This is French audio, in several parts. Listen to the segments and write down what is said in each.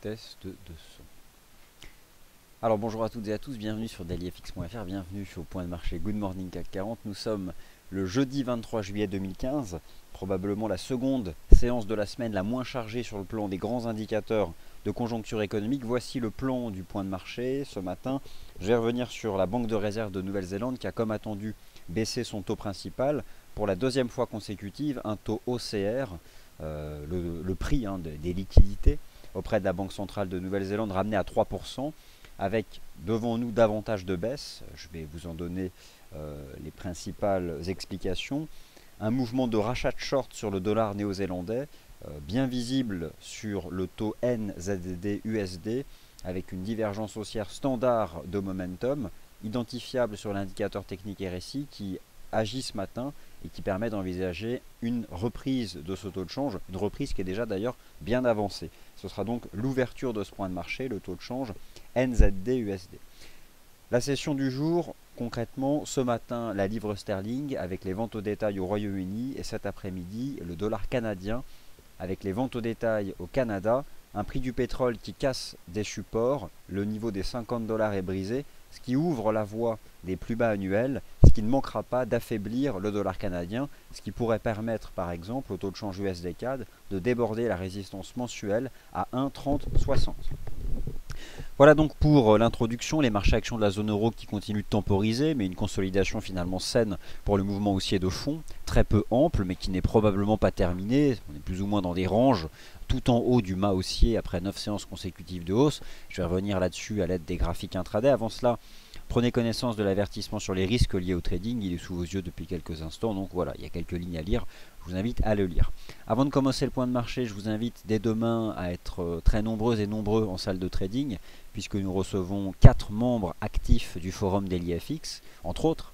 test de son. Alors bonjour à toutes et à tous, bienvenue sur dailyfx.fr, bienvenue au point de marché Good Morning CAC 40. Nous sommes le jeudi 23 juillet 2015, probablement la seconde séance de la semaine la moins chargée sur le plan des grands indicateurs de conjoncture économique. Voici le plan du point de marché ce matin. Je vais revenir sur la Banque de réserve de Nouvelle-Zélande qui a comme attendu baissé son taux principal pour la deuxième fois consécutive, un taux OCR, le prix des liquidités auprès de la Banque centrale de Nouvelle-Zélande ramené à 3%, avec devant nous davantage de baisses. Je vais vous en donner les principales explications. Un mouvement de rachat de short sur le dollar néo-zélandais, bien visible sur le taux NZD-USD, avec une divergence haussière standard de momentum, identifiable sur l'indicateur technique RSI qui agit ce matin et qui permet d'envisager une reprise de ce taux de change, une reprise qui est déjà d'ailleurs bien avancée. Ce sera donc l'ouverture de ce point de marché, le taux de change NZD-USD. La session du jour, concrètement, ce matin, la livre sterling avec les ventes au détail au Royaume-Uni et cet après-midi, le dollar canadien avec les ventes au détail au Canada, un prix du pétrole qui casse des supports, le niveau des 50 $ est brisé, ce qui ouvre la voie des plus bas annuels, ce qui ne manquera pas d'affaiblir le dollar canadien, ce qui pourrait permettre par exemple au taux de change USD-CAD de déborder la résistance mensuelle à 1,3060. Voilà donc pour l'introduction, les marchés actions de la zone euro qui continuent de temporiser, mais une consolidation finalement saine pour le mouvement haussier de fond, très peu ample, mais qui n'est probablement pas terminé. On est plus ou moins dans des ranges, tout en haut du mât haussier après 9 séances consécutives de hausse. Je vais revenir là-dessus à l'aide des graphiques intraday. Avant cela, prenez connaissance de l'avertissement sur les risques liés au trading, il est sous vos yeux depuis quelques instants, donc voilà, il y a quelques lignes à lire, je vous invite à le lire. Avant de commencer le point de marché, je vous invite dès demain à être très nombreuses et nombreux en salle de trading, puisque nous recevons 4 membres actifs du forum DailyFX, entre autres.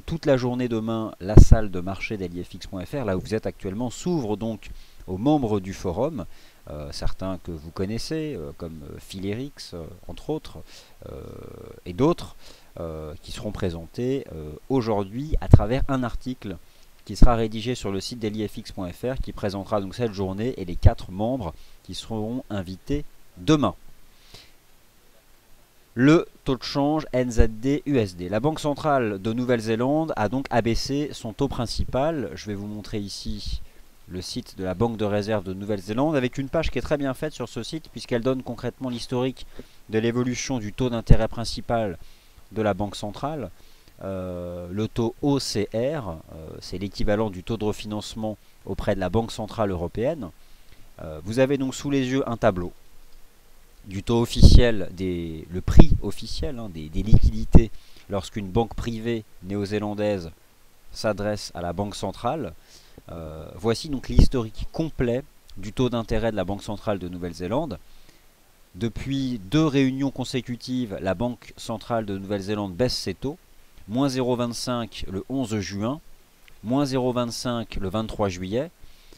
Toute la journée demain, la salle de marché dailyfx.fr, là où vous êtes actuellement, s'ouvre donc aux membres du forum, certains que vous connaissez, comme Philérix, entre autres, et d'autres, qui seront présentés aujourd'hui à travers un article qui sera rédigé sur le site dailyfx.fr, qui présentera donc cette journée et les 4 membres qui seront invités demain. Le taux de change NZD-USD. La Banque centrale de Nouvelle-Zélande a donc abaissé son taux principal. Je vais vous montrer ici le site de la Banque de réserve de Nouvelle-Zélande, avec une page qui est très bien faite sur ce site, puisqu'elle donne concrètement l'historique de l'évolution du taux d'intérêt principal de la Banque centrale. Le taux OCR, c'est l'équivalent du taux de refinancement auprès de la Banque centrale européenne. Vous avez donc sous les yeux un tableau du taux officiel, le prix officiel des liquidités lorsqu'une banque privée néo-zélandaise s'adresse à la Banque centrale. Voici donc l'historique complet du taux d'intérêt de la Banque centrale de Nouvelle-Zélande. Depuis 2 réunions consécutives, la Banque centrale de Nouvelle-Zélande baisse ses taux. Moins 0,25 le 11 juin, moins 0,25 le 23 juillet.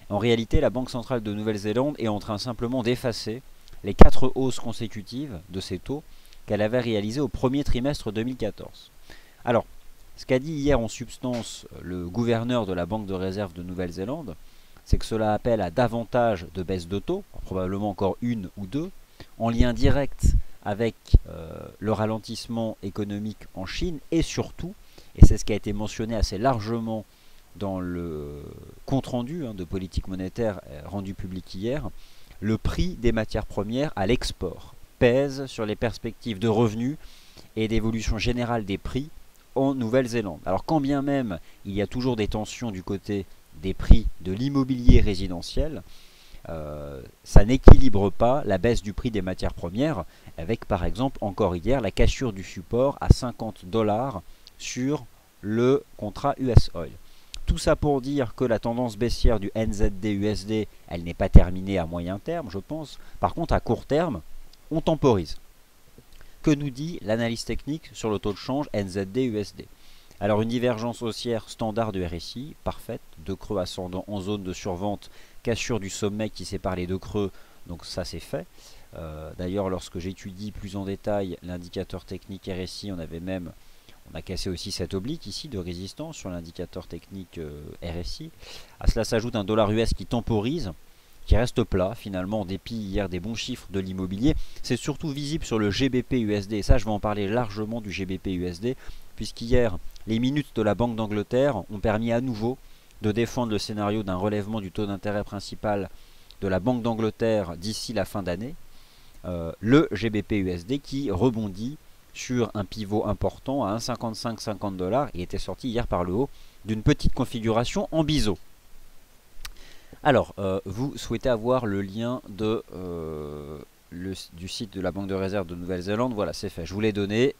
En réalité, la Banque centrale de Nouvelle-Zélande est en train simplement d'effacer les 4 hausses consécutives de ces taux qu'elle avait réalisées au premier trimestre 2014. Alors, ce qu'a dit hier en substance le gouverneur de la Banque de réserve de Nouvelle-Zélande, c'est que cela appelle à davantage de baisses de taux, probablement encore une ou deux, en lien direct avec le ralentissement économique en Chine et surtout, et c'est ce qui a été mentionné assez largement dans le compte-rendu de politique monétaire rendu public hier, le prix des matières premières à l'export pèse sur les perspectives de revenus et d'évolution générale des prix en Nouvelle-Zélande. Alors quand bien même il y a toujours des tensions du côté des prix de l'immobilier résidentiel, ça n'équilibre pas la baisse du prix des matières premières, avec par exemple encore hier la cassure du support à 50 $ sur le contrat US Oil. Tout ça pour dire que la tendance baissière du NZD-USD, elle n'est pas terminée à moyen terme, je pense. Par contre, à court terme, on temporise. Que nous dit l'analyse technique sur le taux de change NZD-USD? Alors une divergence haussière standard de RSI, parfaite, 2 creux ascendants en zone de survente, cassure du sommet qui sépare les 2 creux, donc ça c'est fait. D'ailleurs, lorsque j'étudie plus en détail l'indicateur technique RSI, on a cassé aussi cette oblique ici de résistance sur l'indicateur technique RSI. À cela s'ajoute un dollar US qui temporise qui reste plat finalement en dépit hier des bons chiffres de l'immobilier. C'est surtout visible sur le GBP USD, et ça je vais en parler largement du GBP USD, puisqu'hier les minutes de la Banque d'Angleterre ont permis à nouveau de défendre le scénario d'un relèvement du taux d'intérêt principal de la Banque d'Angleterre d'ici la fin d'année. Le GBP USD qui rebondit sur un pivot important à 1,5550 $, et était sorti hier par le haut d'une petite configuration en biseau. Alors, vous souhaitez avoir le lien du site de la Banque de réserve de Nouvelle-Zélande. Voilà, c'est fait. Je vous l'ai donné.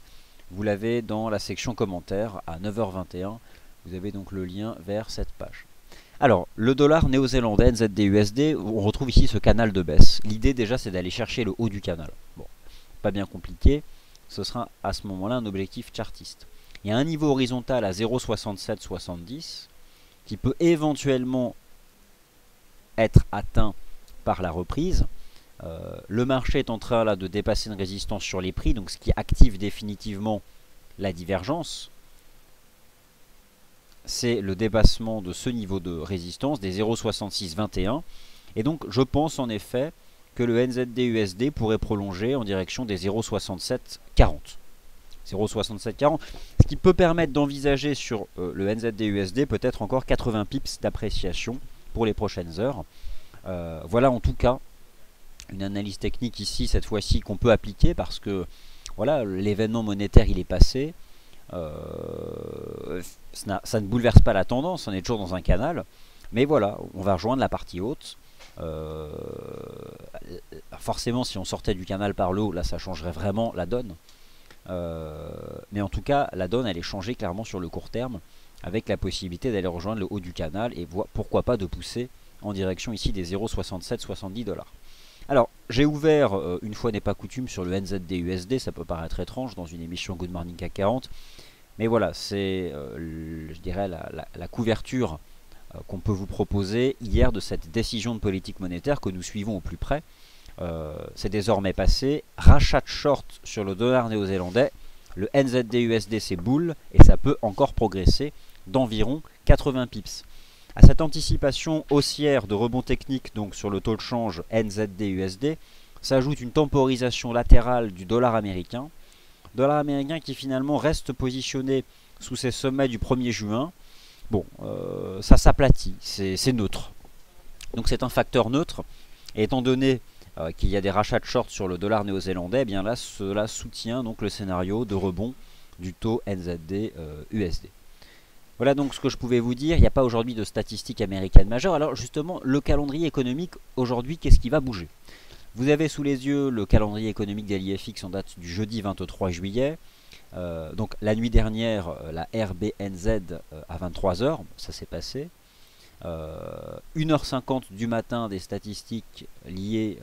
Vous l'avez dans la section commentaires à 9h21. Vous avez donc le lien vers cette page. Alors, le dollar néo-zélandais NZD-USD, on retrouve ici ce canal de baisse. L'idée déjà, c'est d'aller chercher le haut du canal. Bon, pas bien compliqué. Ce sera à ce moment-là un objectif chartiste. Il y a un niveau horizontal à 0,6770 qui peut éventuellement être atteint par la reprise. Le marché est en train là de dépasser une résistance sur les prix, donc ce qui active définitivement la divergence, c'est le dépassement de ce niveau de résistance des 0,6621, et donc je pense en effet que le NZD-USD pourrait prolonger en direction des 0,6740. 0,6740, ce qui peut permettre d'envisager sur le NZD-USD peut-être encore 80 pips d'appréciation pour les prochaines heures. Voilà en tout cas une analyse technique ici cette fois-ci qu'on peut appliquer, parce que voilà, l'événement monétaire il est passé. Ça ne bouleverse pas la tendance, on est toujours dans un canal, mais voilà, on va rejoindre la partie haute. Forcément si on sortait du canal par le haut, là ça changerait vraiment la donne. Mais en tout cas la donne elle est changée clairement sur le court terme, avec la possibilité d'aller rejoindre le haut du canal et pourquoi pas de pousser en direction ici des 0,6770 $. Alors j'ai ouvert, une fois n'est pas coutume, sur le NZD-USD, ça peut paraître étrange dans une émission Good Morning CAC 40, mais voilà, c'est je dirais la couverture qu'on peut vous proposer hier de cette décision de politique monétaire que nous suivons au plus près. C'est désormais passé. Rachat de short sur le dollar néo-zélandais. Le NZD-USD c'est boule et ça peut encore progresser d'environ 80 pips. À cette anticipation haussière de rebond technique donc sur le taux de change NZD-USD s'ajoute une temporisation latérale du dollar américain. Dollar américain qui finalement reste positionné sous ses sommets du 1er juin. Bon, ça s'aplatit, c'est neutre. Donc c'est un facteur neutre. Et étant donné qu'il y a des rachats de short sur le dollar néo-zélandais, eh bien là, cela soutient donc le scénario de rebond du taux NZD-USD. Voilà donc ce que je pouvais vous dire. Il n'y a pas aujourd'hui de statistiques américaines majeures. Alors justement, le calendrier économique aujourd'hui, qu'est-ce qui va bouger? Vous avez sous les yeux le calendrier économique d'LIFX en date du jeudi 23 juillet. Donc la nuit dernière, la RBNZ à 23 h, ça s'est passé. 1h50 du matin, des statistiques liées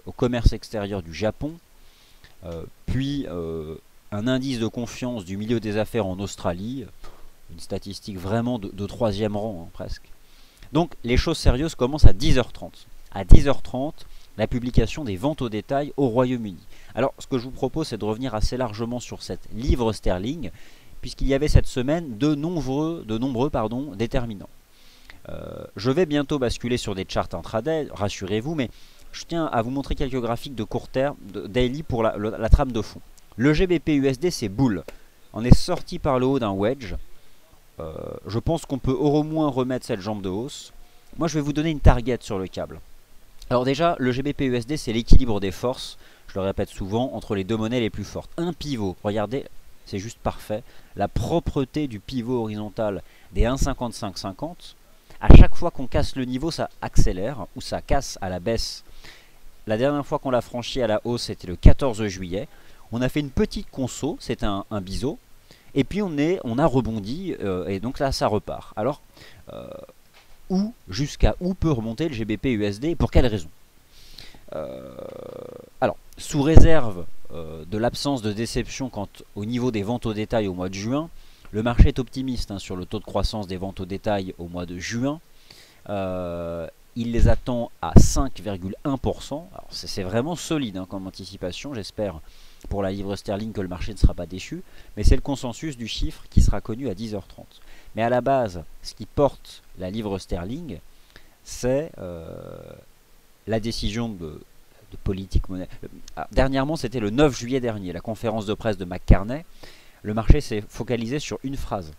au commerce extérieur du Japon. Puis un indice de confiance du milieu des affaires en Australie. Une statistique vraiment de troisième rang, hein, presque. Donc les choses sérieuses commencent à 10h30. À 10h30, la publication des ventes au détail au Royaume-Uni. Alors ce que je vous propose, c'est de revenir assez largement sur cette livre sterling, puisqu'il y avait cette semaine de nombreux déterminants. Je vais bientôt basculer sur des charts intraday, rassurez-vous, mais je tiens à vous montrer quelques graphiques de court terme, daily pour la trame de fond. Le GBP USD c'est boule. On est sorti par le haut d'un wedge. Je pense qu'on peut au moins remettre cette jambe de hausse. Moi je vais vous donner une target sur le câble. Alors déjà, le GBP USD c'est l'équilibre des forces, je le répète souvent, entre les deux monnaies les plus fortes. Un pivot, regardez, c'est juste parfait. La propreté du pivot horizontal des 1,5550. À chaque fois qu'on casse le niveau, ça accélère ou ça casse à la baisse. La dernière fois qu'on l'a franchi à la hausse, c'était le 14 juillet. On a fait une petite conso, c'est un biseau. Et puis on a rebondi et donc là ça repart. Alors jusqu'à où peut remonter le GBP USD et pour quelles raisons? Alors sous réserve de l'absence de déception quant au niveau des ventes au détail au mois de juin, le marché est optimiste sur le taux de croissance des ventes au détail au mois de juin. Il les attend à 5,1%. C'est vraiment solide comme anticipation. J'espère pour la livre sterling que le marché ne sera pas déçu. Mais c'est le consensus du chiffre qui sera connu à 10h30. Mais à la base, ce qui porte la livre sterling, c'est la décision de politique monétaire. Dernièrement, c'était le 9 juillet dernier, la conférence de presse de McCartney. Le marché s'est focalisé sur une phrase.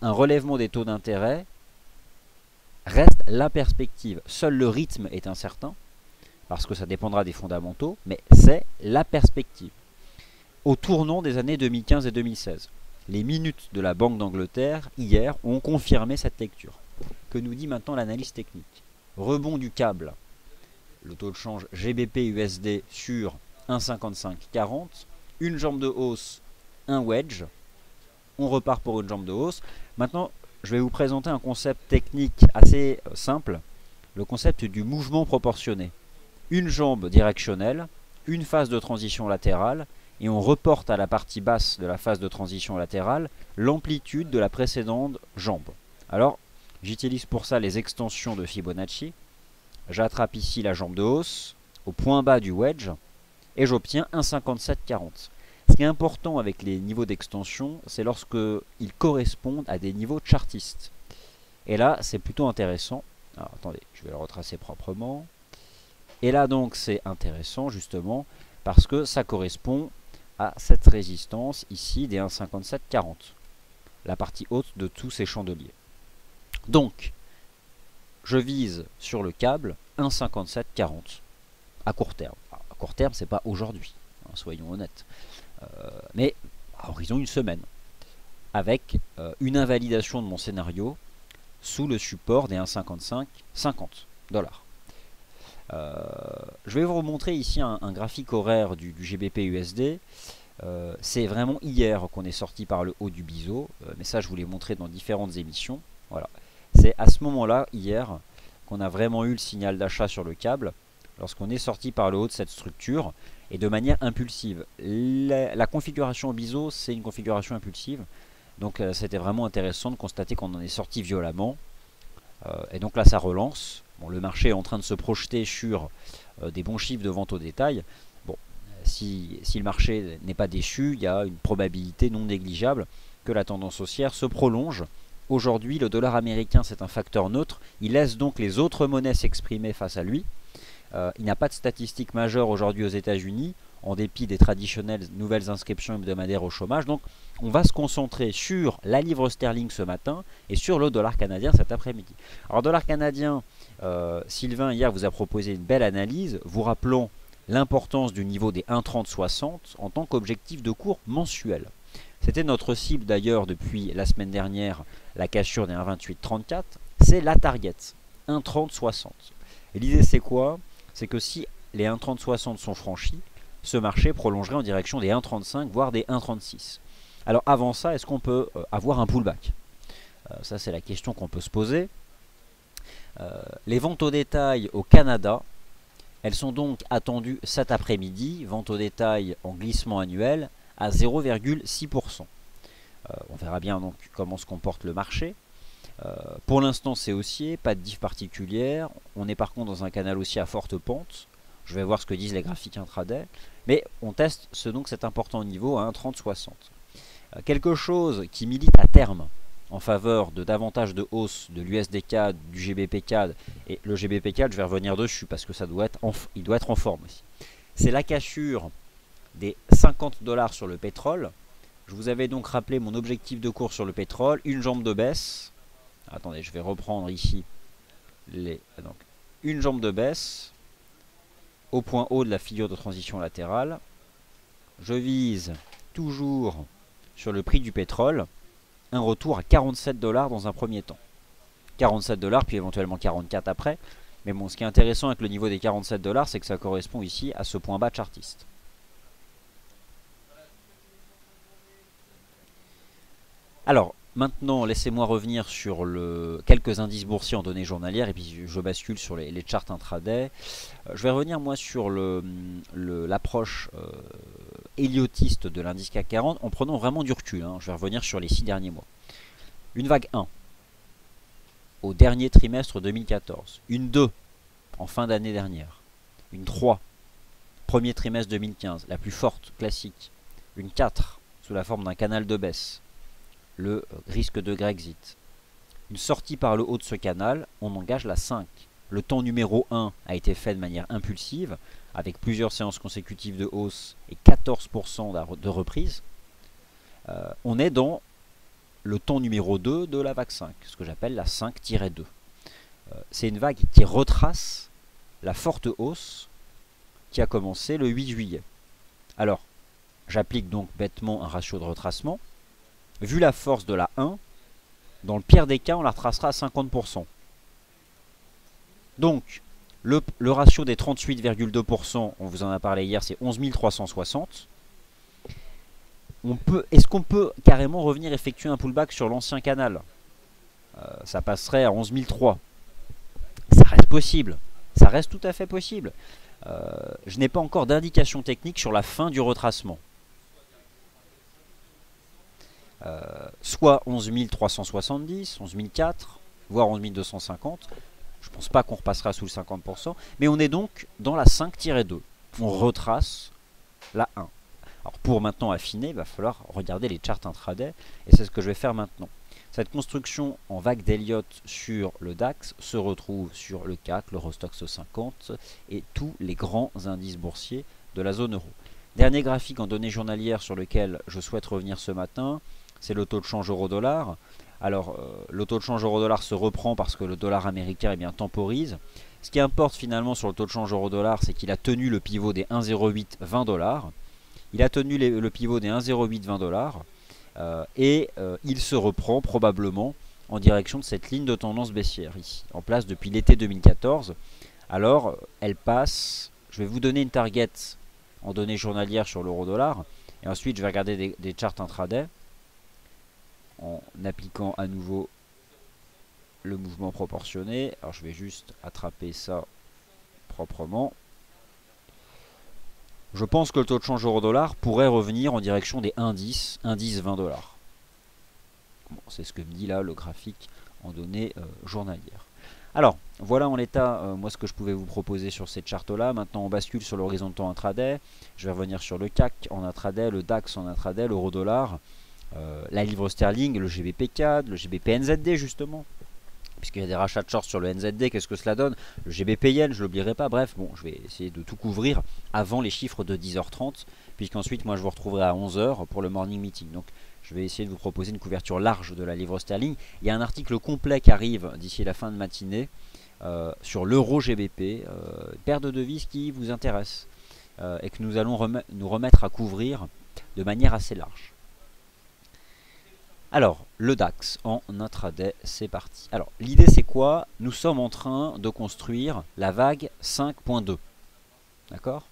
Un relèvement des taux d'intérêt reste la perspective. Seul le rythme est incertain, parce que ça dépendra des fondamentaux, mais c'est la perspective. Au tournant des années 2015 et 2016, les minutes de la Banque d'Angleterre, hier, ont confirmé cette lecture. Que nous dit maintenant l'analyse technique? Rebond du câble, le taux de change GBP-USD sur 1,5540, une jambe de hausse, un wedge, on repart pour une jambe de hausse. Maintenant, je vais vous présenter un concept technique assez simple, le concept du mouvement proportionné. Une jambe directionnelle, une phase de transition latérale, et on reporte à la partie basse de la phase de transition latérale l'amplitude de la précédente jambe. Alors, j'utilise pour ça les extensions de Fibonacci. J'attrape ici la jambe de hausse, au point bas du wedge, et j'obtiens 1,5740. Ce qui est important avec les niveaux d'extension, c'est lorsqu'ils correspondent à des niveaux chartistes. Et là, c'est plutôt intéressant. Alors, attendez, je vais le retracer proprement. Et là, donc, c'est intéressant, justement, parce que ça correspond à cette résistance ici des 1,5740. La partie haute de tous ces chandeliers. Donc, je vise sur le câble 1,5740 à court terme. Alors, à court terme, c'est pas aujourd'hui, hein, soyons honnêtes. Mais à horizon une semaine, avec une invalidation de mon scénario sous le support des 1,5550 $. Je vais vous remontrer ici un graphique horaire du GBP-USD. C'est vraiment hier qu'on est sorti par le haut du biseau, mais ça je vous l'ai montré dans différentes émissions. Voilà. C'est à ce moment-là, hier, qu'on a vraiment eu le signal d'achat sur le câble, lorsqu'on est sorti par le haut de cette structure, et de manière impulsive. La configuration au biseau, c'est une configuration impulsive, donc c'était vraiment intéressant de constater qu'on en est sorti violemment, et donc là ça relance. Bon, le marché est en train de se projeter sur des bons chiffres de vente au détail. Bon, si le marché n'est pas déçu, il y a une probabilité non négligeable que la tendance haussière se prolonge. Aujourd'hui, le dollar américain, c'est un facteur neutre. Il laisse donc les autres monnaies s'exprimer face à lui. Il n'y a pas de statistiques majeures aujourd'hui aux États-Unis, en dépit des traditionnelles nouvelles inscriptions hebdomadaires au chômage. Donc, on va se concentrer sur la livre sterling ce matin et sur le dollar canadien cet après-midi. Alors, dollar canadien, Sylvain hier vous a proposé une belle analyse, vous rappelant l'importance du niveau des 1,3060 en tant qu'objectif de cours mensuel. C'était notre cible d'ailleurs depuis la semaine dernière, la cassure des 1,2834, c'est la target, 1,3060. Et l'idée c'est quoi? C'est que si les 1,3060 sont franchis, ce marché prolongerait en direction des 1,35 voire des 1,36. Alors avant ça, est-ce qu'on peut avoir un pullback? Ça c'est la question qu'on peut se poser. Les ventes au détail au Canada, elles sont donc attendues cet après-midi, ventes au détail en glissement annuel à 0,6%. On verra bien donc comment se comporte le marché. Pour l'instant c'est haussier, pas de diff particulière. On est par contre dans un canal haussier à forte pente. Je vais voir ce que disent les graphiques intraday. Mais on teste donc cet important niveau à 1,3060. Quelque chose qui milite à terme en faveur de davantage de hausse de l'USD CAD, du GBP CAD, et le GBP CAD je vais revenir dessus parce que ça doit être il doit être en forme aussi. C'est la cassure des 50 $ sur le pétrole. Je vous avais donc rappelé mon objectif de cours sur le pétrole, une jambe de baisse. Attendez, je vais reprendre ici donc une jambe de baisse au point haut de la figure de transition latérale. Je vise toujours sur le prix du pétrole un retour à 47 $ dans un premier temps. 47 $ puis éventuellement 44 après. Mais bon, ce qui est intéressant avec le niveau des 47 $, c'est que ça correspond ici à ce point bas chartiste. Alors, maintenant, laissez-moi revenir sur quelques indices boursiers en données journalières et puis je bascule sur les charts intraday. Je vais revenir moi sur l'approche héliotiste de l'indice CAC 40 en prenant vraiment du recul. Je vais revenir sur les 6 derniers mois. Une vague 1 au dernier trimestre 2014. Une 2 en fin d'année dernière. Une 3 premier trimestre 2015, la plus forte, classique. Une 4 sous la forme d'un canal de baisse. Le risque de Grexit. Une sortie par le haut de ce canal, on engage la 5. le temps numéro 1 a été fait de manière impulsive, avec plusieurs séances consécutives de hausse et 14% de reprise. On est dans le temps numéro 2 de la vague 5, ce que j'appelle la 5-2. C'est une vague qui retrace la forte hausse qui a commencé le 8 juillet. Alors, j'applique donc bêtement un ratio de retracement. Vu la force de la 1, dans le pire des cas, on la retracera à 50%. Donc, le ratio des 38,2%, on vous en a parlé hier, c'est 11 360. Est-ce qu'on peut carrément revenir effectuer un pullback sur l'ancien canal? Ça passerait à 11 300. Ça reste possible. Ça reste tout à fait possible. Je n'ai pas encore d'indication technique sur la fin du retracement. Soit 11 370, 11 400, voire 11 250. Je ne pense pas qu'on repassera sous le 50%. Mais on est donc dans la 5-2. On retrace la 1. Alors pour maintenant affiner, il va falloir regarder les charts intraday. Et c'est ce que je vais faire maintenant. Cette construction en vague d'Elliott sur le DAX se retrouve sur le CAC, l'Eurostoxx 50 et tous les grands indices boursiers de la zone euro. Dernier graphique en données journalières sur lequel je souhaite revenir ce matin, c'est le taux de change euro-dollar. Alors le taux de change euro-dollar se reprend parce que le dollar américain temporise. Ce qui importe finalement sur le taux de change euro-dollar, c'est qu'il a tenu le pivot des 1,0820 $. Il a tenu le pivot des 1,0820 $. Il se reprend probablement en direction de cette ligne de tendance baissière ici, en place depuis l'été 2014. Alors, elle passe, je vais vous donner une target en données journalières sur l'euro-dollar, et ensuite je vais regarder des charts intraday, en appliquant à nouveau le mouvement proportionné. Alors je vais juste attraper ça proprement. Je pense que le taux de change euro-dollar pourrait revenir en direction des 1,10, 1,10-20 $. Bon, c'est ce que me dit là le graphique en données journalières. Alors, voilà en l'état, moi ce que je pouvais vous proposer sur cette charte-là. Maintenant, on bascule sur l'horizon de temps intraday. Je vais revenir sur le CAC en intraday, le DAX en intraday, l'euro-dollar, la livre sterling, le GBP CAD, le GBP NZD justement. Puisqu'il y a des rachats de shorts sur le NZD, qu'est-ce que cela donne? Le GBP Yen, je ne l'oublierai pas. Bref, bon, je vais essayer de tout couvrir avant les chiffres de 10h30. Puisqu'ensuite, moi, je vous retrouverai à 11h pour le morning meeting. Donc, je vais essayer de vous proposer une couverture large de la livre sterling. Il y a un article complet qui arrive d'ici la fin de matinée sur l'euro GBP, paire de devises qui vous intéresse et que nous allons nous remettre à couvrir de manière assez large. Alors, le DAX en intraday, c'est parti. Alors, l'idée c'est quoi? Nous sommes en train de construire la vague 5.2. D'accord?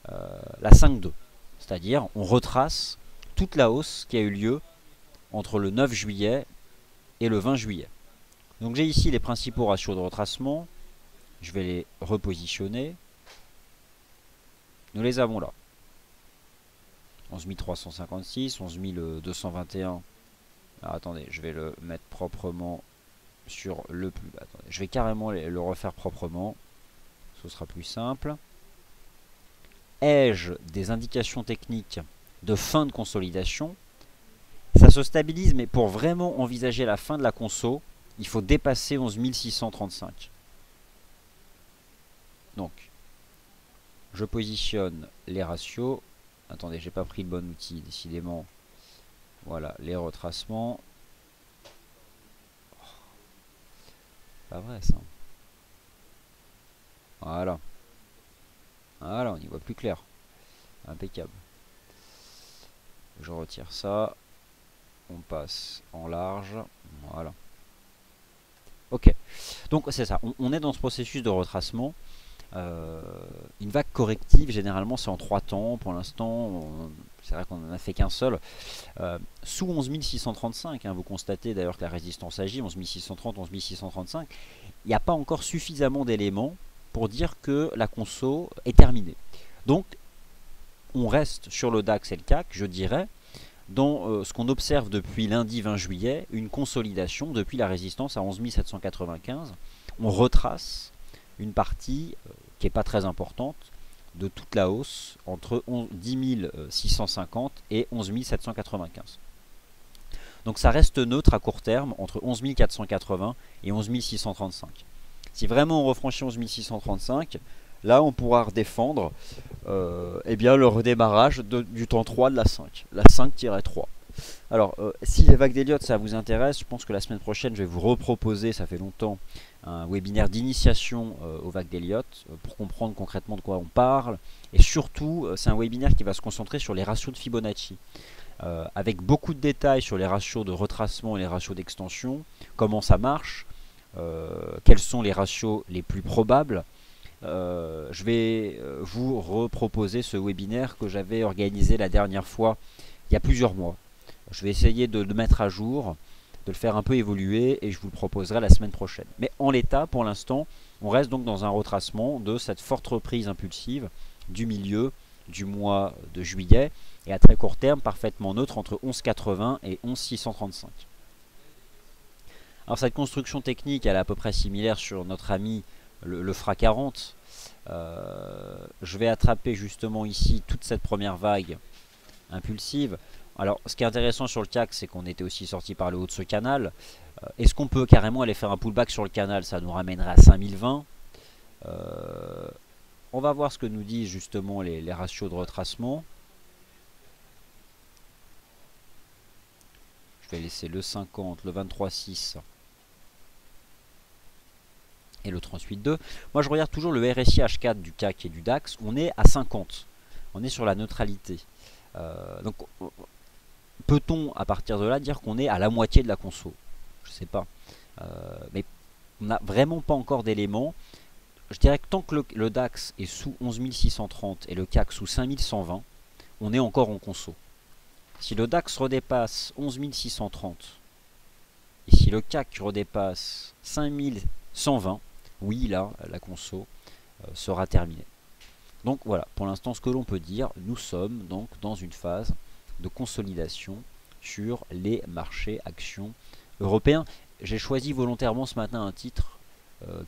La 5.2. C'est-à-dire, on retrace toute la hausse qui a eu lieu entre le 9 juillet et le 20 juillet. Donc, j'ai ici les principaux ratios de retracement. Je vais les repositionner. Nous les avons là. 11 356, 11 221. Alors attendez, je vais le mettre proprement sur le plus bas. Attendez, je vais carrément le refaire proprement. Ce sera plus simple. Ai-je des indications techniques de fin de consolidation? Ça se stabilise, mais pour vraiment envisager la fin de la conso, il faut dépasser 11 635. Donc, je positionne les ratios. Attendez, j'ai pas pris le bon outil, décidément. Voilà, les retracements. Oh, pas vrai ça. Voilà. Voilà, on y voit plus clair. Impeccable. Je retire ça. On passe en large. Voilà. Ok. Donc c'est ça. On est dans ce processus de retracement. Une vague corrective, généralement c'est en 3 temps. Pour l'instant, c'est vrai qu'on n'en a fait qu'un seul. Sous 11 635, hein, vous constatez d'ailleurs que la résistance agit, 11 630, 11 635. Il n'y a pas encore suffisamment d'éléments pour dire que la conso est terminée. Donc, on reste sur le DAX et le CAC, je dirais, dans ce qu'on observe depuis lundi 20 juillet, une consolidation depuis la résistance à 11 795. On retrace une partie qui n'est pas très importante de toute la hausse entre 10 650 et 11 795. Donc ça reste neutre à court terme entre 11 480 et 11 635. Si vraiment on refranchit 11 635, là on pourra redéfendre eh bien, le redémarrage du temps 3 de la 5, la 5-3. Alors, si les vagues d'Elliott ça vous intéresse, je pense que la semaine prochaine je vais vous reproposer, ça fait longtemps, un webinaire d'initiation aux vagues d'Elliott pour comprendre concrètement de quoi on parle. Et surtout, c'est un webinaire qui va se concentrer sur les ratios de Fibonacci. Avec beaucoup de détails sur les ratios de retracement et les ratios d'extension, comment ça marche, quels sont les ratios les plus probables. Je vais vous reproposer ce webinaire que j'avais organisé la dernière fois, il y a plusieurs mois. Je vais essayer de le mettre à jour, de le faire un peu évoluer et je vous le proposerai la semaine prochaine. Mais en l'état, pour l'instant, on reste donc dans un retracement de cette forte reprise impulsive du milieu du mois de juillet et à très court terme parfaitement neutre entre 11,80 et 11,635. Alors cette construction technique elle est à peu près similaire sur notre ami le FRA 40. Je vais attraper justement ici toute cette première vague impulsive. Alors ce qui est intéressant sur le CAC c'est qu'on était aussi sorti par le haut de ce canal. Est-ce qu'on peut carrément aller faire un pullback sur le canal? Ça nous ramènerait à 5020. On va voir ce que nous disent justement les ratios de retracement. Je vais laisser le 50, le 23,6 et le 38,2. Moi je regarde toujours le RSI H4 du CAC et du DAX. On est à 50. On est sur la neutralité. Donc peut-on à partir de là dire qu'on est à la moitié de la conso? Je sais pas. Mais on n'a vraiment pas encore d'éléments. Je dirais que tant que le DAX est sous 11 630 et le CAC sous 5120, on est encore en conso. Si le DAX redépasse 11 630 et si le CAC redépasse 5120, oui là la conso sera terminée. Donc voilà, pour l'instant ce que l'on peut dire, nous sommes donc dans une phase de consolidation sur les marchés actions européens. J'ai choisi volontairement ce matin un titre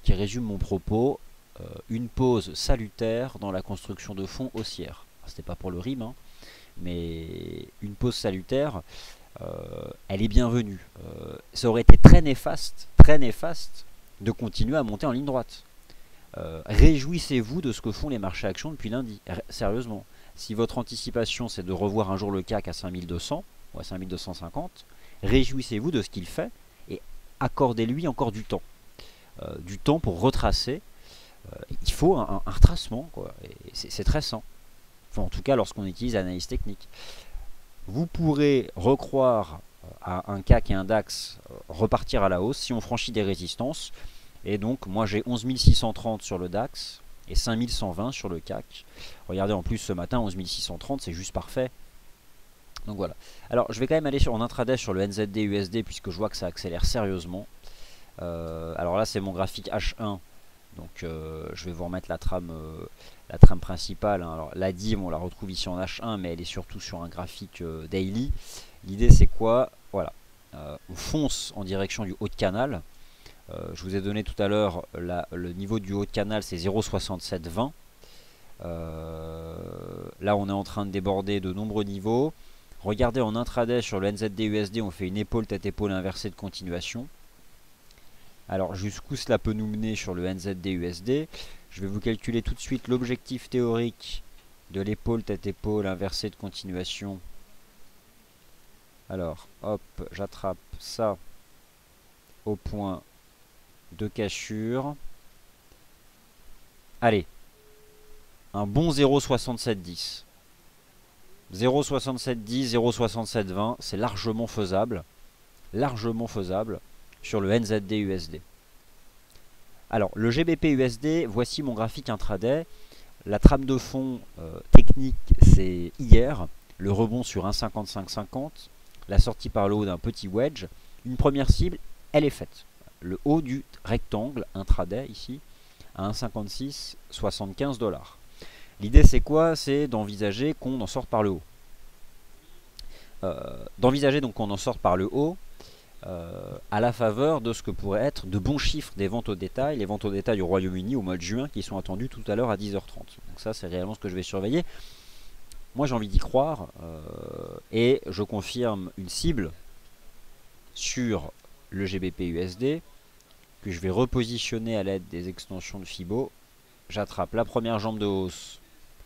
qui résume mon propos, une pause salutaire dans la construction de fonds haussière. C'était pas pour le rime, hein, mais une pause salutaire, elle est bienvenue. Ça aurait été très néfaste de continuer à monter en ligne droite. Réjouissez-vous de ce que font les marchés actions depuis lundi. Sérieusement, si votre anticipation c'est de revoir un jour le CAC à 5200 ou à 5250, réjouissez-vous de ce qu'il fait et accordez-lui encore du temps. Du temps pour retracer. Il faut un retracement, quoi. C'est très sain. Enfin, en tout cas lorsqu'on utilise l'analyse technique. Vous pourrez recroire à un CAC et un DAX repartir à la hausse si on franchit des résistances. Et donc moi j'ai 11 630 sur le DAX et 5120 sur le CAC. Regardez en plus ce matin 11 630 c'est juste parfait. Donc voilà. Alors je vais quand même aller en intraday sur le NZD USD puisque je vois que ça accélère sérieusement. Alors là c'est mon graphique H1. Donc je vais vous remettre la trame principale. Hein. Alors la DIM on la retrouve ici en H1 mais elle est surtout sur un graphique daily. L'idée c'est quoi? Voilà. On fonce en direction du haut de canal. Je vous ai donné tout à l'heure le niveau du haut de canal c'est 0,6720. Là on est en train de déborder de nombreux niveaux. Regardez en intraday sur le NZD USD on fait une épaule tête épaule inversée de continuation. Alors jusqu'où cela peut nous mener sur le NZD USD? Je vais vous calculer tout de suite l'objectif théorique de l'épaule tête épaule inversée de continuation. Alors hop, j'attrape ça au point de cassure. Allez, un bon 0,6710. 0,6710, 0,6720, c'est largement faisable sur le NZD USD. Alors, le GBP USD, voici mon graphique intraday. La trame de fond technique, c'est hier, le rebond sur 1,5550, la sortie par le haut d'un petit wedge. Une première cible, elle est faite. Le haut du rectangle intraday ici à 1,5675 $. L'idée c'est quoi? C'est d'envisager qu'on en sorte par le haut. D'envisager donc qu'on en sorte par le haut à la faveur de ce que pourrait être de bons chiffres des ventes au détail, les ventes au détail au Royaume-Uni au mois de juin qui sont attendues tout à l'heure à 10h30. Donc ça c'est réellement ce que je vais surveiller. Moi j'ai envie d'y croire et je confirme une cible sur le GBP USD que je vais repositionner à l'aide des extensions de Fibo. J'attrape la première jambe de hausse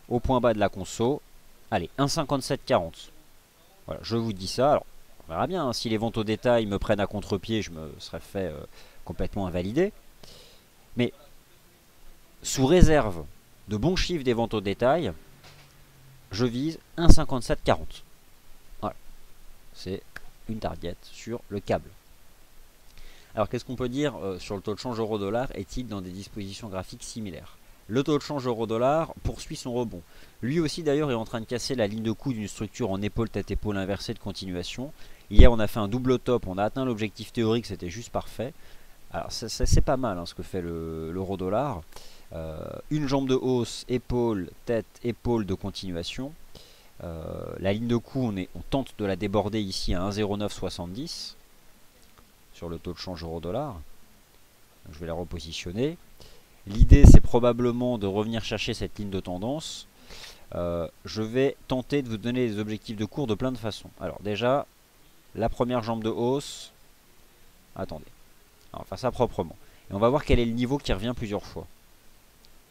au point bas de la conso. Allez, 1,5740. Voilà, je vous dis ça. Alors, on verra bien. Hein, si les ventes au détail me prennent à contre-pied, je me serais fait complètement invalider. Mais sous réserve de bons chiffres des ventes au détail, je vise 1,5740. Voilà. C'est une target sur le câble. Alors, qu'est-ce qu'on peut dire sur le taux de change euro-dollar? Est-il dans des dispositions graphiques similaires? Le taux de change euro-dollar poursuit son rebond. Lui aussi d'ailleurs est en train de casser la ligne de coup d'une structure en épaule tête épaule inversée de continuation. Hier on a fait un double top, on a atteint l'objectif théorique, c'était juste parfait. Alors c'est pas mal hein, ce que fait l'euro-dollar. Une jambe de hausse, épaule, tête, épaule de continuation. La ligne de coup on tente de la déborder ici à 1,0970 sur le taux de change euro-dollar. Je vais la repositionner. L'idée, c'est probablement de revenir chercher cette ligne de tendance. Je vais tenter de vous donner des objectifs de cours de plein de façons. Alors déjà, la première jambe de hausse. Attendez, on va faire ça proprement. Et on va voir quel est le niveau qui revient plusieurs fois.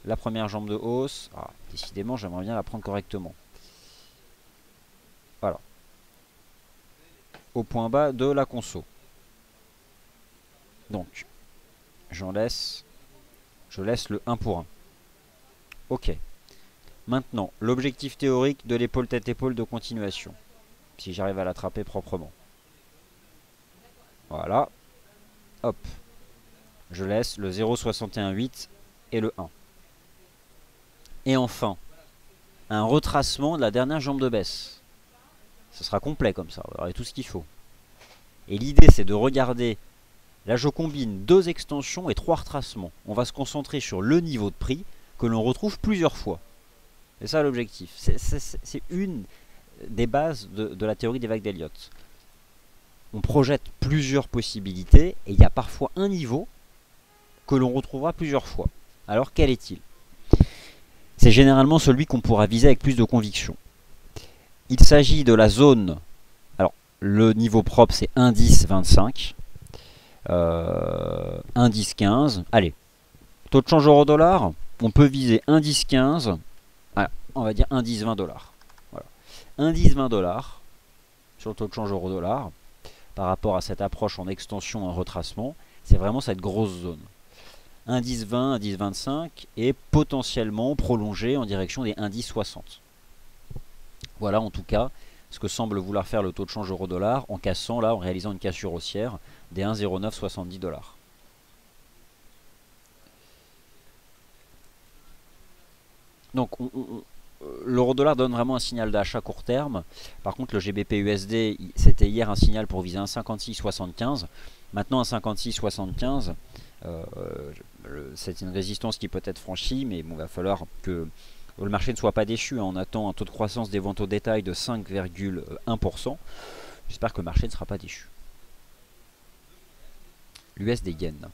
La première jambe de hausse. Ah, décidément, j'aimerais bien la prendre correctement. Voilà. Au point bas de la conso. Donc, je laisse le 1 pour 1. Ok. Maintenant, l'objectif théorique de l'épaule tête-épaule de continuation. Si j'arrive à l'attraper proprement. Voilà. Hop. Je laisse le 0,618 et le 1. Et enfin, un retracement de la dernière jambe de baisse. Ce sera complet comme ça. Vous aurez tout ce qu'il faut. Et l'idée, c'est de regarder. Là, je combine 2 extensions et 3 retracements. On va se concentrer sur le niveau de prix que l'on retrouve plusieurs fois. C'est ça l'objectif. C'est une des bases de la théorie des vagues d'Elliott. On projette plusieurs possibilités et il y a parfois un niveau que l'on retrouvera plusieurs fois. Alors, quel est-il? C'est généralement celui qu'on pourra viser avec plus de conviction. Il s'agit de la zone. Alors, le niveau propre, c'est 1,1025. 1,1015. Allez, taux de change euro-dollar, on peut viser 1,1015. Voilà, on va dire 1,1020 $. Voilà. 1,1020 $ sur le taux de change euro-dollar par rapport à cette approche en extension, en retracement. C'est vraiment cette grosse zone. 1,1020, 1,1025 et potentiellement prolongé en direction des 1,1060. Voilà en tout cas ce que semble vouloir faire le taux de change euro-dollar en cassant là, en réalisant une cassure haussière des 1,0970 $. Donc l'euro-dollar donne vraiment un signal d'achat court terme. Par contre le GBP-USD, c'était hier un signal pour viser 1,5675. Maintenant 1,5675, c'est une résistance qui peut être franchie, mais bon, il va falloir que le marché ne soit pas déçu. On attend un taux de croissance des ventes au détail de 5,1%. J'espère que le marché ne sera pas déçu. L'USD Yen.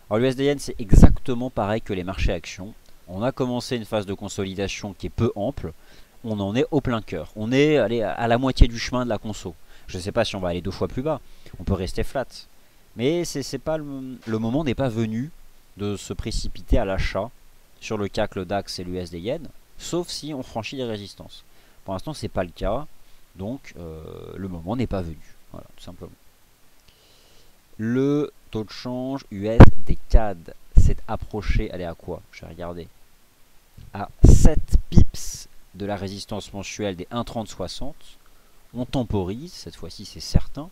Alors l'USD Yen, c'est exactement pareil que les marchés actions. On a commencé une phase de consolidation qui est peu ample. On en est au plein cœur. On est allé à la moitié du chemin de la conso. Je ne sais pas si on va aller 2 fois plus bas. On peut rester flat. Mais c'est pas le moment n'est pas venu de se précipiter à l'achat sur le CAC, le DAX et l'USD Yen, sauf si on franchit les résistances. Pour l'instant, ce n'est pas le cas. Donc, le moment n'est pas venu. Voilà, tout simplement. Le taux de change USD CAD s'est approché, allez à quoi? Je vais regarder. À 7 pips de la résistance mensuelle des 1,3060. On temporise, cette fois-ci c'est certain.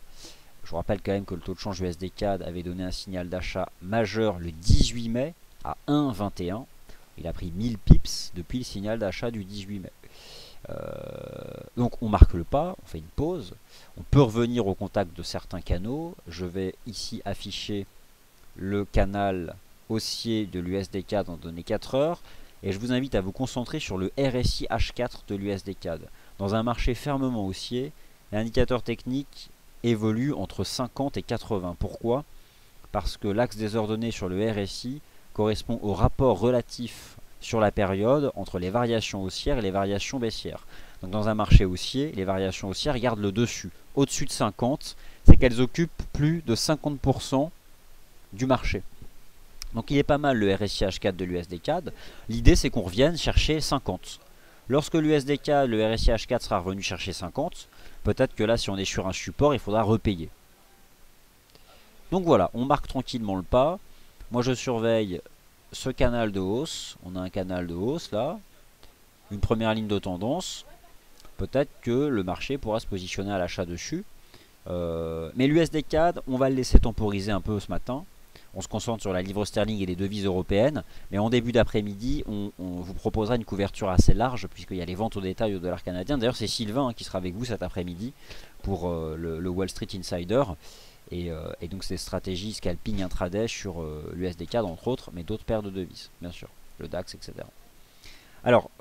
Je vous rappelle quand même que le taux de change USD CAD avait donné un signal d'achat majeur le 18 mai à 1,21. Il a pris 1000 pips depuis le signal d'achat du 18 mai. Donc on marque le pas, on fait une pause. On peut revenir au contact de certains canaux. Je vais ici afficher le canal haussier de l'USD CAD en données 4 heures. Et je vous invite à vous concentrer sur le RSI H4 de l'USD CAD. Dans un marché fermement haussier, l'indicateur technique évolue entre 50 et 80. Pourquoi? Parce que l'axe des ordonnées sur le RSI correspond au rapport relatif sur la période entre les variations haussières et les variations baissières. Donc dans un marché haussier, les variations haussières gardent le dessus. Au-dessus de 50, c'est qu'elles occupent plus de 50% du marché. Donc il est pas mal le RSI H4 de l'USD CAD. L'idée c'est qu'on revienne chercher 50. Lorsque l'USD CAD, le RSI H4 sera revenu chercher 50, peut-être que là si on est sur un support, il faudra repayer. Donc voilà, on marque tranquillement le pas. Moi je surveille ce canal de hausse. On a un canal de hausse là. Une première ligne de tendance. Peut-être que le marché pourra se positionner à l'achat dessus. Mais l'USD CAD, on va le laisser temporiser un peu ce matin. On se concentre sur la livre sterling et les devises européennes. Mais en début d'après-midi, on vous proposera une couverture assez large, puisqu'il y a les ventes au détail au dollar canadien. D'ailleurs, c'est Sylvain qui sera avec vous cet après-midi pour le Wall Street Insider. Et donc, c'est des stratégies scalping intraday sur l'USD CAD, entre autres, mais d'autres paires de devises, bien sûr. Le DAX, etc. Alors,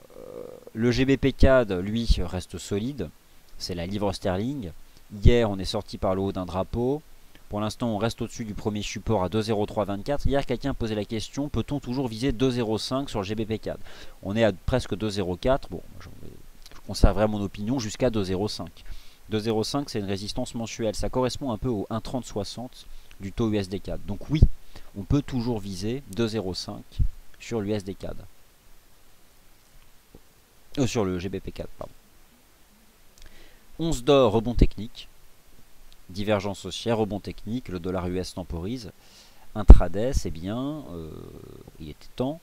le GBP CAD, lui, reste solide. C'est la livre sterling. Hier, on est sorti par le haut d'un drapeau. Pour l'instant, on reste au-dessus du premier support à 2,0324. Hier, quelqu'un posait la question, peut-on toujours viser 2,05 sur le GBP CAD? On est à presque 2,04. Bon, je conserverai mon opinion jusqu'à 2,05. 2,05, c'est une résistance mensuelle. Ça correspond un peu au 1,3060 du taux USD CAD. Donc oui, on peut toujours viser 2,05 sur l'USD CAD. Sur le GBP CAD, pardon. Once d'or, rebond technique. Divergence haussière, rebond technique, le dollar US temporise. Intraday, c'est bien, il était temps.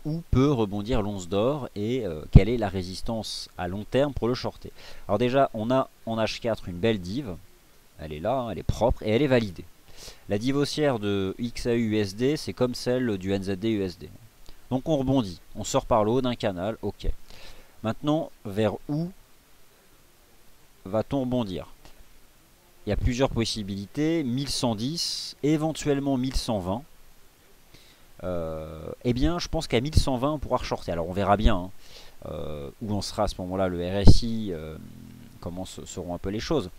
Où peut rebondir l'once d'or et quelle est la résistance à long terme pour le shorter? Alors déjà, on a en H4 une belle div. Elle est là, hein, elle est propre et elle est validée. La div haussière de XAU USD, c'est comme celle du NZD USD. Donc on rebondit, on sort par le haut d'un canal, ok. Maintenant, vers où va-t-on rebondir? Il y a plusieurs possibilités, 1110, éventuellement 1120. Eh bien, je pense qu'à 1120, on pourra re-shorter. Alors, on verra bien où on sera à ce moment-là, le RSI, comment seront un peu les choses.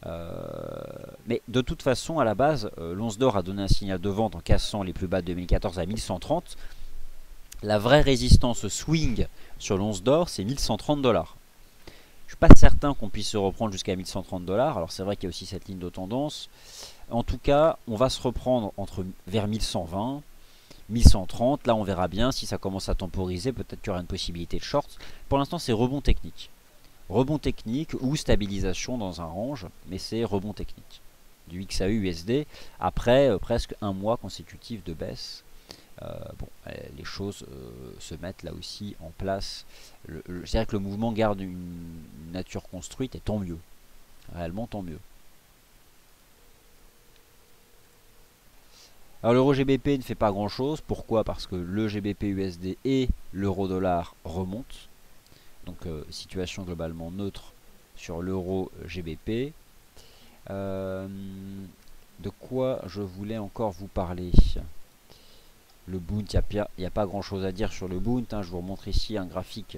Mais de toute façon, à la base, l'once d'or a donné un signal de vente en cassant les plus bas de 2014 à 1130. La vraie résistance swing sur l'once d'or, c'est 1130 $. Je ne suis pas certain qu'on puisse se reprendre jusqu'à 1130 $. Alors c'est vrai qu'il y a aussi cette ligne de tendance. En tout cas, on va se reprendre vers 1120, 1130. Là, on verra bien si ça commence à temporiser. Peut-être qu'il y aura une possibilité de short. Pour l'instant, c'est rebond technique. Rebond technique ou stabilisation dans un range. Mais c'est rebond technique. Du XAU USD après presque un mois consécutif de baisse. Les choses se mettent là aussi en place. Je dirais que le mouvement garde une nature construite et tant mieux. Réellement tant mieux. Alors l'euro GBP ne fait pas grand chose. Pourquoi? Parce que le GBP USD et l'euro dollar remontent. Donc situation globalement neutre sur l'euro GBP. De quoi je voulais encore vous parler? Le Bund, il n'y a pas grand chose à dire sur le Bund. Je vous remontre ici un graphique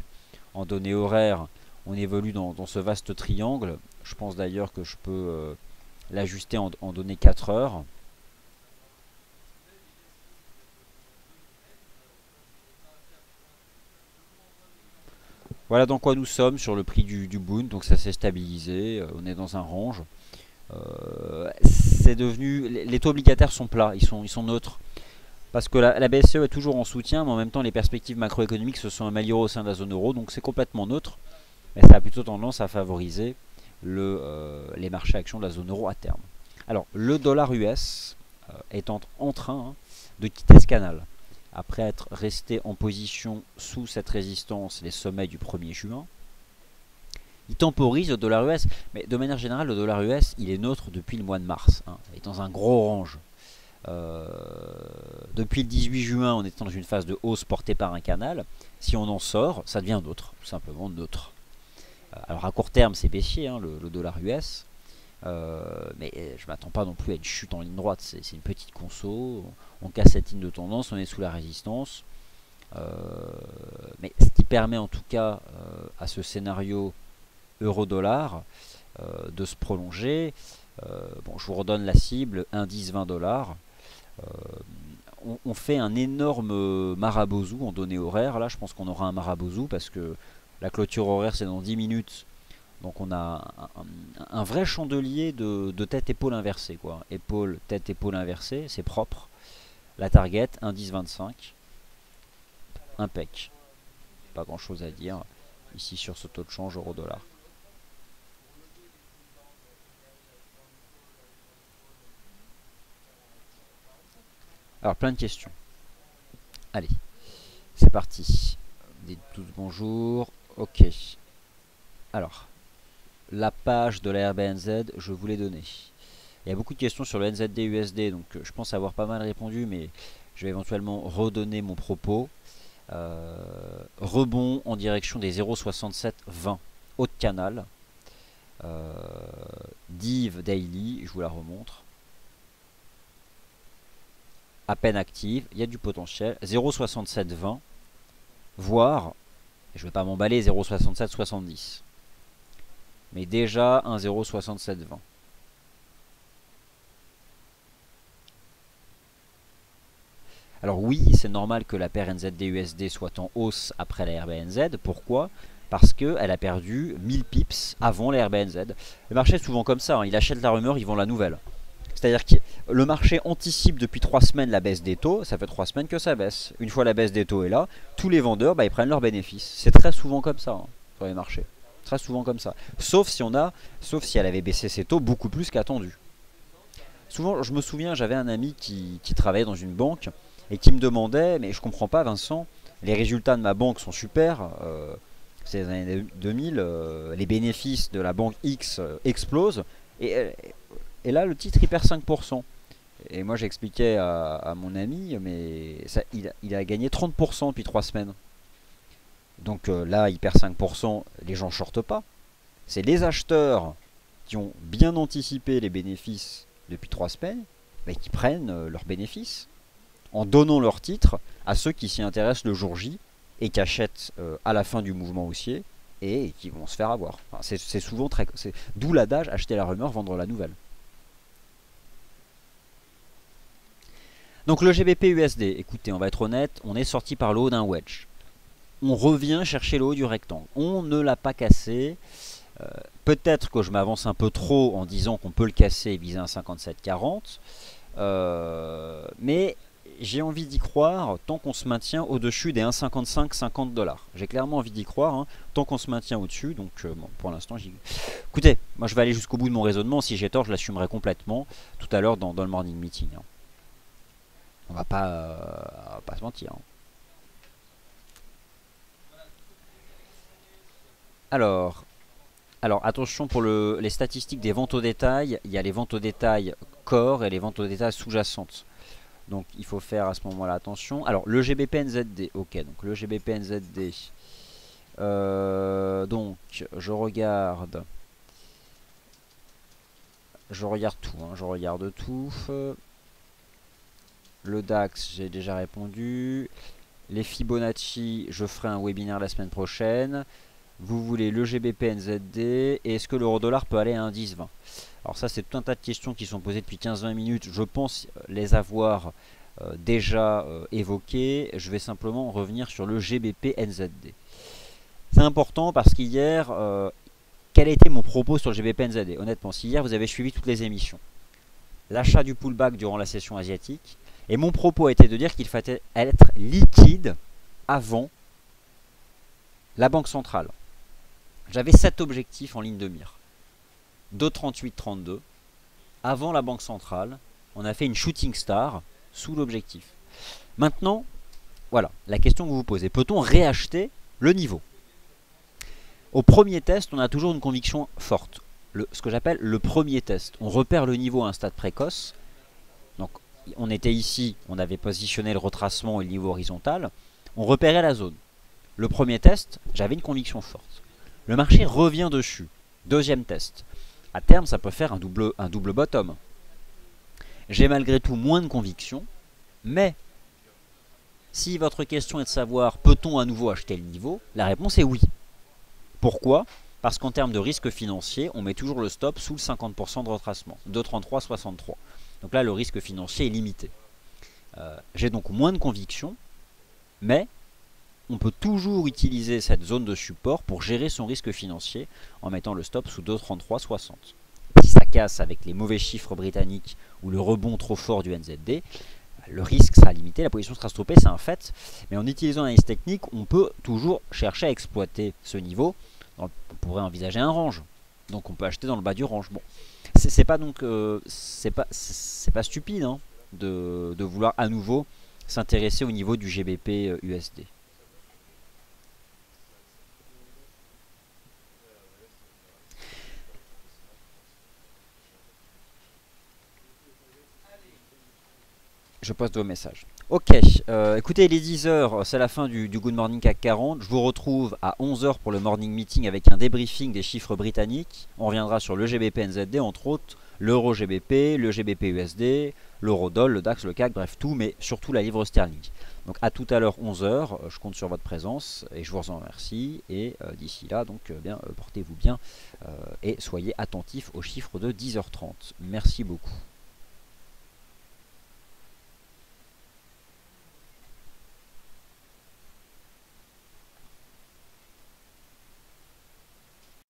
en données horaires. On évolue dans ce vaste triangle. Je pense d'ailleurs que je peux l'ajuster en données 4 heures. Voilà dans quoi nous sommes sur le prix du Bund. Donc ça s'est stabilisé. On est dans un range. C'est devenu. Les taux obligataires sont plats. Ils sont neutres. Parce que la BCE est toujours en soutien, mais en même temps les perspectives macroéconomiques se sont améliorées au sein de la zone euro, donc c'est complètement neutre. Mais ça a plutôt tendance à favoriser les marchés actions de la zone euro à terme. Alors le dollar US est en train de quitter ce canal. Après être resté en position sous cette résistance, les sommets du 1er juin. Il temporise le dollar US, mais de manière générale le dollar US il est neutre depuis le mois de mars. Il est dans un gros range. Depuis le 18 juin, on est dans une phase de hausse portée par un canal. Si on en sort, ça devient neutre, tout simplement neutre. Alors à court terme, c'est baissier, le dollar US. Mais je ne m'attends pas non plus à une chute en ligne droite. C'est une petite conso. On casse cette ligne de tendance, on est sous la résistance. Mais ce qui permet en tout cas à ce scénario euro-dollar de se prolonger. Je vous redonne la cible, indice 20 $. On fait un énorme marabozu en données horaires. Là, je pense qu'on aura un marabozu parce que la clôture horaire, c'est dans 10 minutes. Donc on a un vrai chandelier de tête-épaule inversée, quoi. Épaule, tête, épaule inversée, c'est propre. La target, 1,1025. Impec. Pas grand chose à dire ici sur ce taux de change euro-dollar. Alors plein de questions. Allez, c'est parti. Dites tous bonjour. Ok. Alors, la page de la RBNZ, je vous l'ai donnée. Il y a beaucoup de questions sur le NZD USD, donc je pense avoir pas mal répondu, mais je vais éventuellement redonner mon propos. Rebond en direction des 0,6720 haut de canal. Div Daily, je vous la remontre. À peine active, il y a du potentiel. 0,6720, voire, je ne vais pas m'emballer, 0,6770. Mais déjà un 0,6720. Alors oui, c'est normal que la paire NZD-USD soit en hausse après la RBNZ. Pourquoi? Parce qu'elle a perdu 1000 pips avant la RBNZ. Le marché est souvent comme ça, hein. Il achète la rumeur, il vend la nouvelle. C'est-à-dire que le marché anticipe depuis 3 semaines la baisse des taux, ça fait 3 semaines que ça baisse. Une fois la baisse des taux est là, tous les vendeurs ils prennent leurs bénéfices. C'est très souvent comme ça, hein, sur les marchés. Très souvent comme ça. Sauf si elle avait baissé ses taux beaucoup plus qu'attendu. Souvent, je me souviens, j'avais un ami qui travaillait dans une banque et qui me demandait, mais je comprends pas Vincent, les résultats de ma banque sont super, c'est les années 2000, les bénéfices de la banque X explosent, et là le titre il perd 5%. Et moi j'expliquais à mon ami, mais ça, il a gagné 30% depuis 3 semaines. Donc là il perd 5%, les gens shortent pas. C'est les acheteurs qui ont bien anticipé les bénéfices depuis 3 semaines, qui prennent leurs bénéfices en donnant leur titre à ceux qui s'y intéressent le jour J et qui achètent à la fin du mouvement haussier et qui vont se faire avoir. Enfin, c'est souvent très... D'où l'adage acheter la rumeur, vendre la nouvelle. Donc le GBP USD, écoutez, on va être honnête, on est sorti par le haut d'un wedge. On revient chercher le haut du rectangle. On ne l'a pas cassé. Peut-être que je m'avance un peu trop en disant qu'on peut le casser et viser un 57,40. Mais j'ai envie d'y croire tant qu'on se maintient au-dessus des 1,55-50 $. J'ai clairement envie d'y croire, hein, tant qu'on se maintient au-dessus. Donc bon, pour l'instant, écoutez, moi je vais aller jusqu'au bout de mon raisonnement. Si j'ai tort, je l'assumerai complètement tout à l'heure dans le morning meeting. Hein. On va pas se mentir. Hein. Alors attention pour les statistiques des ventes au détail. Il y a les ventes au détail core et les ventes au détail sous-jacentes. Donc il faut faire à ce moment-là attention. Alors le GBP NZD, ok, donc le GBP NZD. Donc je regarde tout, hein, je regarde tout. Le DAX, j'ai déjà répondu. Les Fibonacci, je ferai un webinaire la semaine prochaine. Vous voulez le GBP NZD et est-ce que l'euro-dollar peut aller à 1,1020? Alors ça c'est tout un tas de questions qui sont posées depuis 15-20 minutes. Je pense les avoir déjà évoquées. Je vais simplement revenir sur le GBP NZD. C'est important parce qu'hier, quel a été mon propos sur le GBP NZD? Honnêtement, si hier vous avez suivi toutes les émissions, l'achat du pullback durant la session asiatique, et mon propos a été de dire qu'il fallait être liquide avant la Banque centrale. J'avais 7 objectifs en ligne de mire. 2,3832. Avant la Banque centrale, on a fait une shooting star sous l'objectif. Maintenant, voilà, la question que vous vous posez. Peut-on réacheter le niveau? Au premier test, on a toujours une conviction forte. Ce que j'appelle le premier test. On repère le niveau à un stade précoce. Donc, on était ici, on avait positionné le retracement et le niveau horizontal. On repérait la zone. Le premier test, j'avais une conviction forte. Le marché revient dessus. Deuxième test. À terme, ça peut faire un double bottom. J'ai malgré tout moins de conviction, mais si votre question est de savoir peut-on à nouveau acheter le niveau, la réponse est oui. Pourquoi? Parce qu'en termes de risque financier, on met toujours le stop sous le 50% de retracement, 2,3363. Donc là, le risque financier est limité. J'ai donc moins de conviction, mais on peut toujours utiliser cette zone de support pour gérer son risque financier en mettant le stop sous 2,3360. Si ça casse avec les mauvais chiffres britanniques ou le rebond trop fort du NZD, le risque sera limité, la position sera stoppée, c'est un fait. Mais en utilisant l'analyse technique, on peut toujours chercher à exploiter ce niveau. On pourrait envisager un range. Donc on peut acheter dans le bas du range. Bon, c'est pas donc c'est pas stupide hein, de vouloir à nouveau s'intéresser au niveau du GBP USD. Je poste vos messages. Ok, écoutez, les 10 heures, c'est la fin du Good Morning CAC 40. Je vous retrouve à 11 heures pour le morning meeting avec un débriefing des chiffres britanniques. On reviendra sur le GBP NZD, entre autres, l'euro GBP, le GBP USD, l'euro doll, le DAX, le CAC, bref tout, mais surtout la livre sterling. Donc à tout à l'heure 11 heures, je compte sur votre présence et je vous en remercie. Et d'ici là, donc portez-vous bien et soyez attentifs aux chiffres de 10h30. Merci beaucoup.